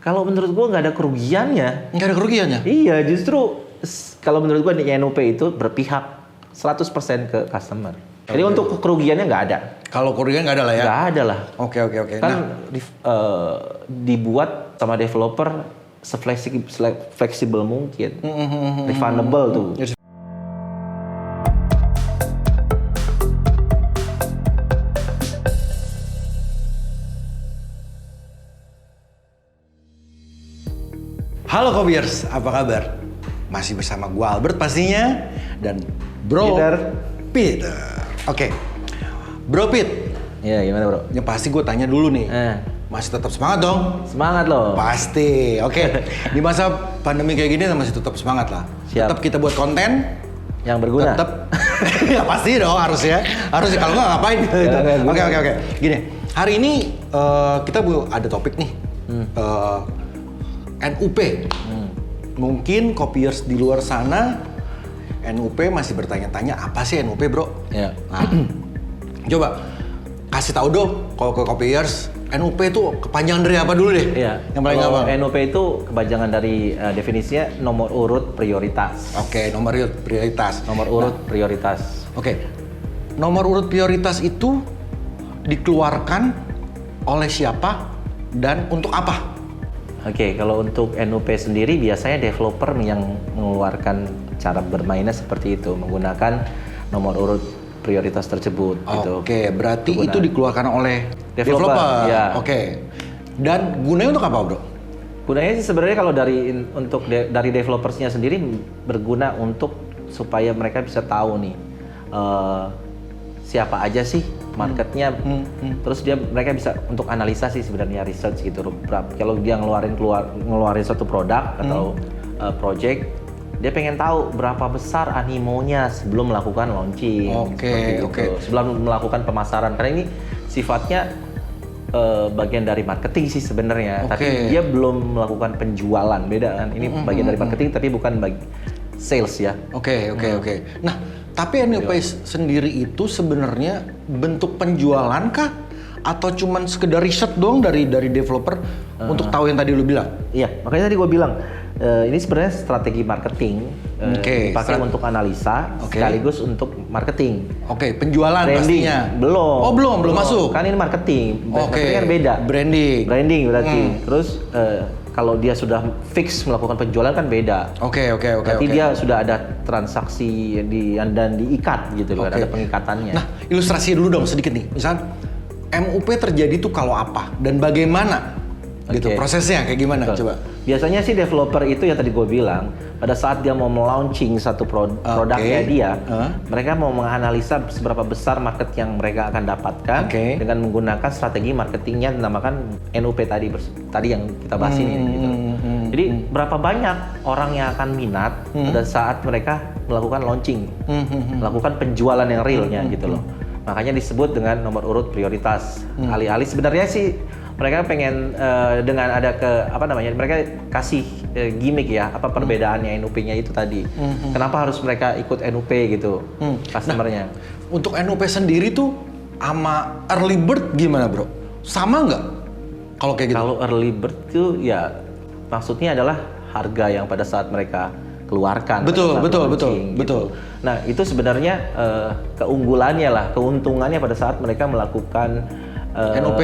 Kalau menurut gua nggak ada kerugiannya. Nggak ada kerugiannya? Iya, justru kalau menurut gua nih NOP itu berpihak 100% ke customer. Jadi untuk kerugiannya nggak ada. Kalau kerugian nggak ada lah ya? Nggak ada lah. Oke. Kan dibuat sama developer fleksibel mungkin. Refundable tuh. Halo Kopiers, apa kabar? Masih bersama gua Albert pastinya dan Bro Peter. Oke. Bro Pit. Iya, gimana bro? Ya pasti gue tanya dulu nih. Masih tetap semangat dong? Semangat loh. Pasti. Oke. Di masa pandemi kayak gini masih tetap semangat lah. Siap. Tetap kita buat konten yang berguna. Tetap. Ya pasti dong harusnya. Harusnya kalau nggak ngapain gitu. Oke. Gini. Hari ini kita ada topik nih. NUP. Mungkin Kopiers di luar sana NUP masih bertanya-tanya apa sih NUP bro? Iya. Nah, coba kasih tahu dong kalau ke Kopiers NUP itu kepanjangan dari apa dulu deh? Iya. Yang paling gampang. NUP itu kepanjangan dari definisinya nomor urut prioritas. Oke, nomor urut prioritas. Nomor urut prioritas. Oke. Nomor urut prioritas itu dikeluarkan oleh siapa dan untuk apa? Oke, kalau untuk NUP sendiri biasanya developer yang mengeluarkan cara bermainnya seperti itu, menggunakan nomor urut prioritas tersebut. Oke, berarti itu dikeluarkan oleh developer. Ya. Oke. Dan gunanya untuk apa, bro? Gunanya sih sebenarnya kalau dari developersnya sendiri berguna untuk supaya mereka bisa tahu nih siapa aja sih marketnya. Terus mereka bisa untuk analisa sih sebenarnya research gitu. Kalau dia ngeluarin suatu produk atau project, dia pengen tahu berapa besar animonya sebelum melakukan launching. Oke. Sebelum melakukan pemasaran. Karena ini sifatnya bagian dari marketing sih sebenarnya. Tapi dia belum melakukan penjualan. Beda kan? Ini bagian dari marketing tapi bukan sales ya. Oke. Nah, tapi NUP sendiri itu sebenarnya bentuk penjualan kah? Atau cuman sekedar riset doang dari developer untuk tahu yang tadi lu bilang? Iya, makanya tadi gue bilang ini sebenarnya strategi marketing dipakai untuk analisa sekaligus untuk marketing. Oke, penjualan branding, pastinya. Belum. Oh, belum masuk. Kan ini marketing. Marketing kan beda. Branding berarti. Terus kalau dia sudah fix melakukan penjualan kan beda. Oke. Berarti dia sudah ada transaksi dan diikat gitu loh, ada pengikatannya. Nah, ilustrasi dulu dong sedikit nih. Misal MUP terjadi tuh kalau apa dan bagaimana? Gitu prosesnya kayak gimana? Coba. Biasanya sih developer itu ya tadi gue bilang pada saat dia mau launching satu produknya dia, mereka mau menganalisa seberapa besar market yang mereka akan dapatkan dengan menggunakan strategi marketingnya dinamakan NUP tadi yang kita bahas ini. Gitu. Jadi berapa banyak orang yang akan minat pada saat mereka melakukan launching, melakukan penjualan yang realnya gitu loh. Makanya disebut dengan nomor urut prioritas. Alih-alih sebenarnya sih mereka pengen dengan ada mereka kasih gimmick ya, apa perbedaannya NUP-nya itu tadi. Kenapa harus mereka ikut NUP gitu customer-nya? Nah, untuk NUP sendiri tuh sama early bird gimana bro? Sama nggak? Kalau kayak gitu? Kalau early bird tuh ya maksudnya adalah harga yang pada saat mereka keluarkan. Betul. Nah itu sebenarnya keunggulannya lah, keuntungannya pada saat mereka melakukan NUP.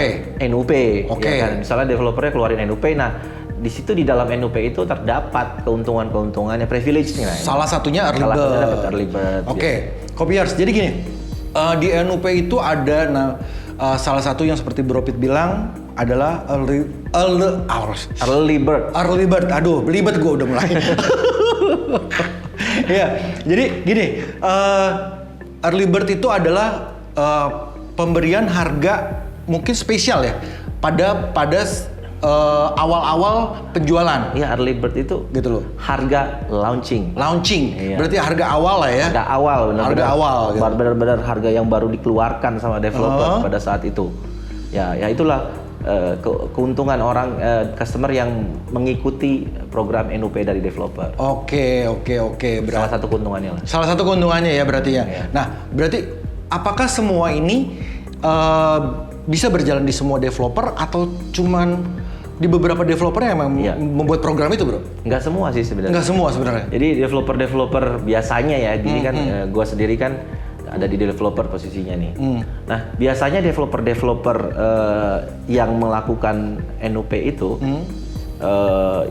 Ya kan? Misalnya developernya keluarin NUP, nah di situ di dalam NUP itu terdapat keuntungannya, privilege-nya. Salah satunya early bird. Kopiers. Jadi gini, di NUP itu ada salah satu yang seperti Bro Pit bilang adalah early bird. Aduh, belibet gue udah mulai. Ya, jadi gini, early bird itu adalah pemberian harga mungkin spesial ya pada awal-awal penjualan. Iya, early bird itu gitu loh. Harga launching. Iya. Berarti harga awal lah ya. Harga awal, gitu. Benar-benar harga yang baru dikeluarkan sama developer pada saat itu. Ya itulah keuntungan orang customer yang mengikuti program NUP dari developer. Oke. Salah satu keuntungannya lah. Salah satu keuntungannya ya berarti ya. Nah, berarti apakah semua ini bisa berjalan di semua developer atau cuman di beberapa developer yang memang membuat program itu, Bro? Nggak semua sih sebenarnya. Nggak semua sebenarnya. Jadi developer biasanya ya, jadi kan gua sendiri kan ada di developer posisinya nih. Nah, biasanya developer yang melakukan NUP itu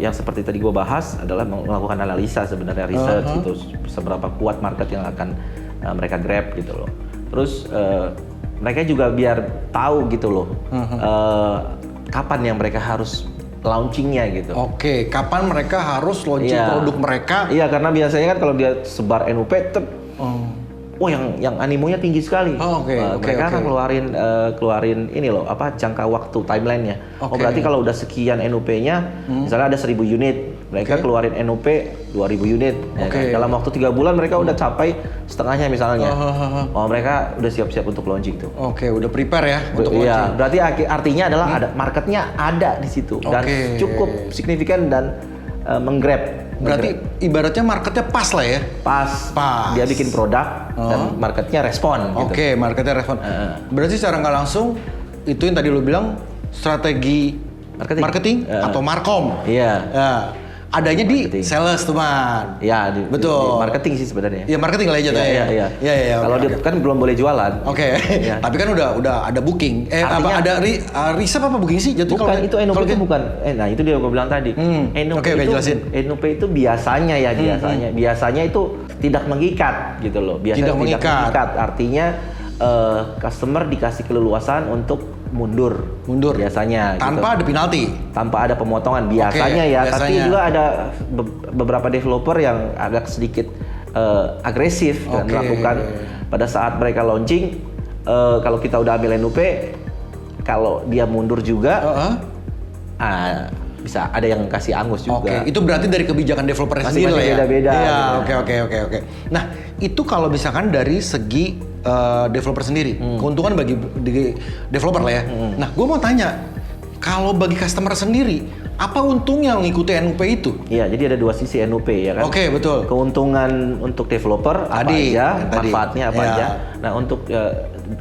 yang seperti tadi gue bahas adalah melakukan analisa sebenarnya, research gitu, seberapa kuat market yang akan mereka grab gitu loh. Terus mereka juga biar tahu gitu loh kapan yang mereka harus launchingnya gitu. Oke, kapan mereka harus launching produk mereka? Iya, karena biasanya kan kalau dia sebar NUP yang animonya tinggi sekali. Mereka akan keluarin ini loh, jangka waktu timelinenya. Berarti kalau udah sekian NUP-nya, misalnya ada 1.000 unit, mereka keluarin NUP 2.000 unit. Ya kan? Dalam waktu 3 bulan mereka udah capai setengahnya misalnya. Mereka udah siap-siap untuk launching tuh. Udah prepare ya untuk launching. Iya, berarti artinya adalah ada marketnya ada di situ dan cukup signifikan dan menggrab. Berarti ibaratnya marketnya pas lah ya? Pas. Dia bikin produk dan marketnya respon. Gitu. Marketnya respon. Berarti secara nggak langsung itu yang tadi lu bilang strategi marketing atau markom. Iya. Adanya di sales teman. Iya, betul. Di marketing sih sebenarnya. Iya, marketing lah aja Iya. Kalau dia kan belum boleh jualan. Tapi kan udah ada booking. Artinya, ada reserve apa booking sih? Jadi bukan, itu NUP itu bukan. Nah, itu dia gue bilang tadi. NUP itu biasanya biasanya itu tidak mengikat gitu loh. Biasanya tidak mengikat. Artinya customer dikasih keleluasan untuk mundur biasanya tanpa ada penalti, tanpa ada pemotongan biasanya tapi juga ada beberapa developer yang agak sedikit agresif dan melakukan pada saat mereka launching, kalau kita udah ambil NUP, kalau dia mundur juga bisa ada yang kasih angus juga. Itu berarti dari kebijakan developer sendiri lah ya. Beda-beda. Oke. Nah, itu kalau misalkan dari segi developer sendiri, keuntungan bagi developer lah ya. Nah, gue mau tanya, kalau bagi customer sendiri, apa untungnya mengikuti NUP itu? Iya, jadi ada dua sisi NUP ya kan. Betul. Keuntungan untuk developer apa aja, manfaatnya apa aja. Nah, untuk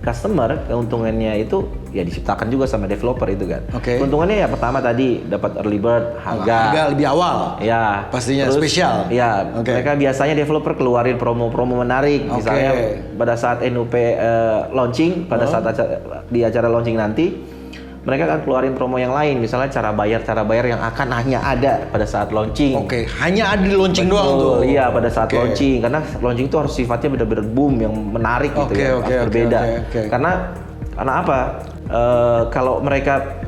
customer, keuntungannya itu ya diciptakan juga sama developer itu kan. Keuntungannya ya pertama tadi dapat early bird, harga lebih awal. Ya, pastinya spesial. Ya, mereka biasanya developer keluarin promo-promo menarik. Misalnya pada saat NUP launching, pada saat di acara launching nanti, mereka akan keluarin promo yang lain, misalnya cara bayar yang akan hanya ada pada saat launching. Hanya ada di launching doang tuh. Iya, pada saat launching, karena launching itu harus sifatnya benar-benar boom yang menarik gitu berbeda. Karena apa? Kalau mereka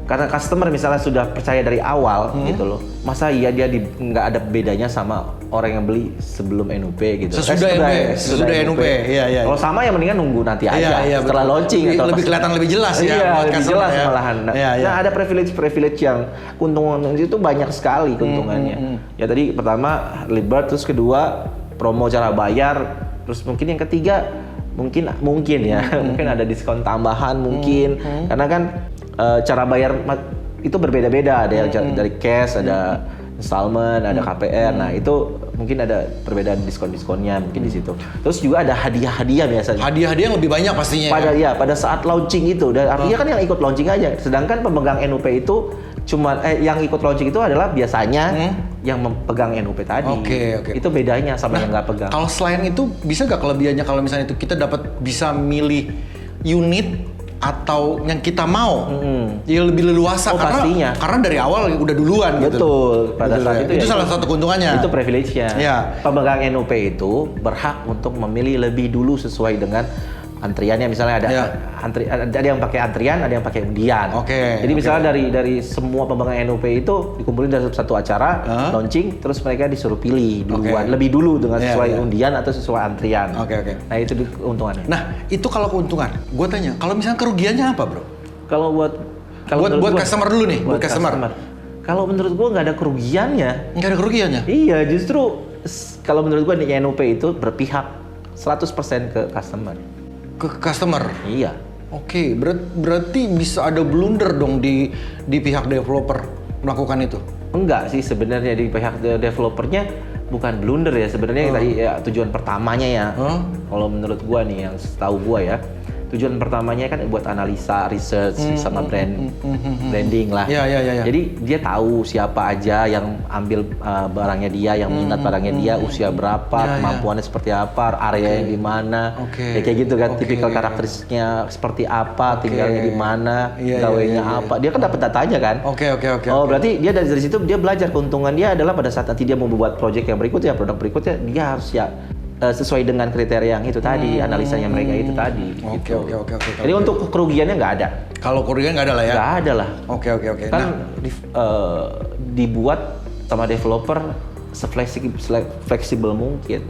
karena customer misalnya sudah percaya dari awal gitu loh, masa iya dia nggak ada bedanya sama orang yang beli sebelum NUP gitu. Sesudah NUP. Iya. Kalau sama ya mendingan nunggu nanti aja setelah launching lebih kelihatan lebih jelas ya. Iya, lebih jelas ya. malahan. Nah, ada privilege yang keuntungan itu banyak sekali keuntungannya. Ya tadi pertama early bird, terus kedua promo cara bayar, terus mungkin yang ketiga mungkin ada diskon tambahan mungkin karena kan cara bayar itu berbeda-beda, ada yang dari cash, ada installment, ada KPR. Nah, itu mungkin ada perbedaan diskon-diskonnya mungkin di situ. Terus juga ada hadiah-hadiah biasanya. Hadiah-hadiah yang lebih banyak pastinya. Pada saat launching itu, dan artinya kan yang ikut launching aja. Sedangkan pemegang NUP itu yang ikut launching itu adalah biasanya yang memegang NUP tadi. Itu bedanya sama yang nggak pegang. Kalau selain itu bisa nggak kelebihannya kalau misalnya itu kita bisa milih unit atau yang kita mau, ya lebih leluasa pastinya. Karena dari awal udah duluan. Betul. Pada saat itu salah satu keuntungannya. Itu privilege-nya. Pemegang NUP itu berhak untuk memilih lebih dulu sesuai dengan antriannya. Misalnya ada yang pakai antrian, ada yang pakai undian. Jadi misalnya dari semua pemegang NUP itu dikumpulin dalam satu acara launching, terus mereka disuruh pilih duluan, lebih dulu dengan sesuai undian atau sesuai antrian. Nah, itu keuntungannya. Nah, itu kalau keuntungan. Gue tanya, kalau misalnya kerugiannya apa, Bro? Kalau buat customer dulu nih, buat customer. Kalau menurut gue nggak ada kerugiannya. Nggak ada kerugiannya? Iya, justru kalau menurut gue NUP itu berpihak 100% ke customer. Ke customer? Iya. Berarti bisa ada blunder dong di pihak developer melakukan itu? Enggak sih sebenarnya, di pihak developernya bukan blunder ya sebenarnya. Tadi ya tujuan pertamanya ya. Kalau menurut gua nih, yang setahu gua ya, tujuan pertamanya kan buat analisa, research, sama branding lah. Ya. Jadi dia tahu siapa aja yang ambil barangnya dia, yang minat barangnya dia, usia berapa, kemampuannya seperti apa, area yang di mana, ya kayak gitu kan, tipikal karakteristiknya seperti apa, tinggalnya di mana, gawainya apa, dia kan dapat datanya kan. Oke. Berarti dia dari situ dia belajar keuntungan dia adalah pada saat nanti dia mau membuat project yang berikutnya, produk berikutnya, dia harus sesuai dengan kriteria yang itu tadi, analisanya mereka itu tadi. Oke. Jadi untuk kerugiannya nggak ada. Kalau kerugian nggak ada lah ya? Nggak ada lah. Oke. Kan dibuat sama developer fleksibel mungkin.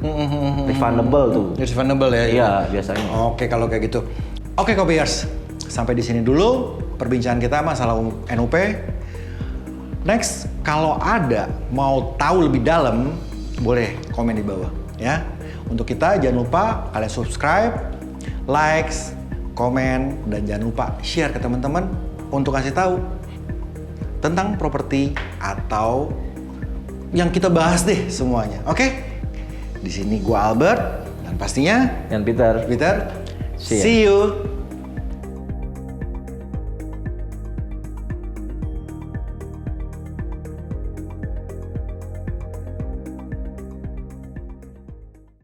Refundable tuh. Refundable ya? Iya, biasanya. Oke, kalau kayak gitu. Oke, Kopiers. Sampai di sini dulu perbincangan kita masalah NUP. Next, kalau ada mau tahu lebih dalam, boleh komen di bawah ya. Untuk kita jangan lupa kalian subscribe, likes, komen, dan jangan lupa share ke teman-teman untuk kasih tahu tentang properti atau yang kita bahas deh semuanya. Oke? Di sini gua Albert dan pastinya Peter. See you.